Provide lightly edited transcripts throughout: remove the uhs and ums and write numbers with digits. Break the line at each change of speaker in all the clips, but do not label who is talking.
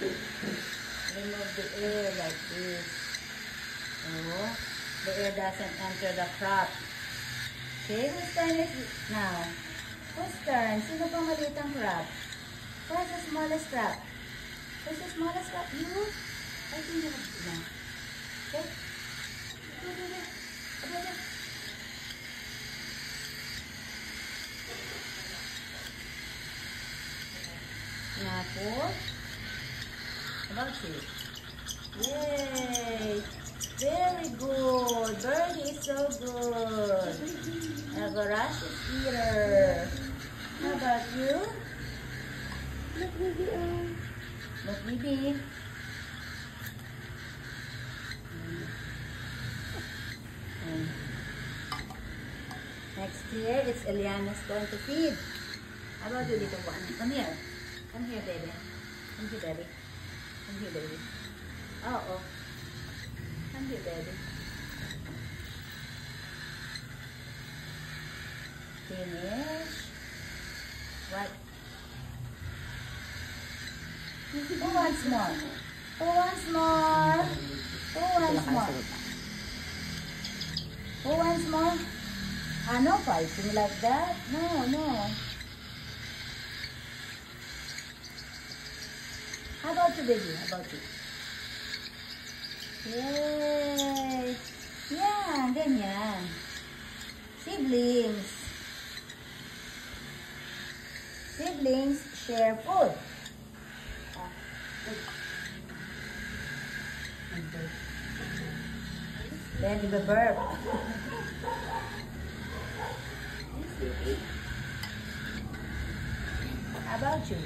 Remove the air like this. Oh, the air doesn't enter the crop. Okay, whose turn is it now? Whose turn? Sino pa maliit ang crop? Who's the smallest crop? Who's the smallest crop? You? I think you have to now. Okay? Go. Now, four. About you. Yay! Very good. Birdie is so good. A voracious eater. How about you?
Look, baby.
Look, baby. Next year, it's Eliana's turn to feed. How about you, little one? Come here. Come here, baby. Come here, baby. Come here, baby. Oh. Come here, baby. Finish. What? Who wants more? Who wants more? Who wants more? Who wants more? No fighting like that. No. How about you, baby? How about you? Yay! Yeah, ganyan. Siblings. Siblings share food. Then the burp. How about you?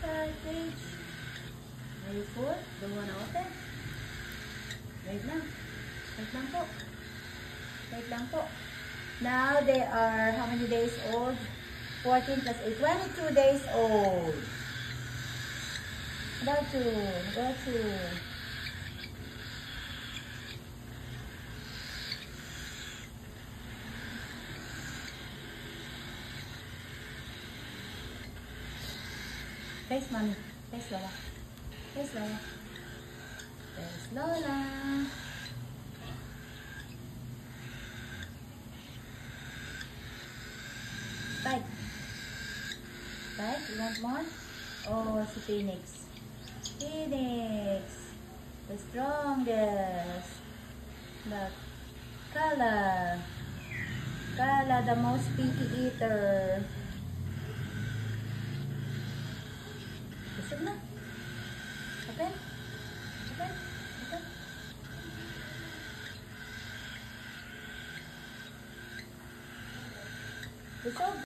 Cartridge. Are you full? Don't wanna open? Wait lang. Wait lang po. Now they are how many days old? 14 plus 8. 22 days old. About to. Face mommy. Face Lola. Face Lola. Face Lola. Spike. Spike, you want more? Oh, si Phoenix. Phoenix. The strongest. But Kala. Kala, the most picky eater. Busog na. Open. Busog.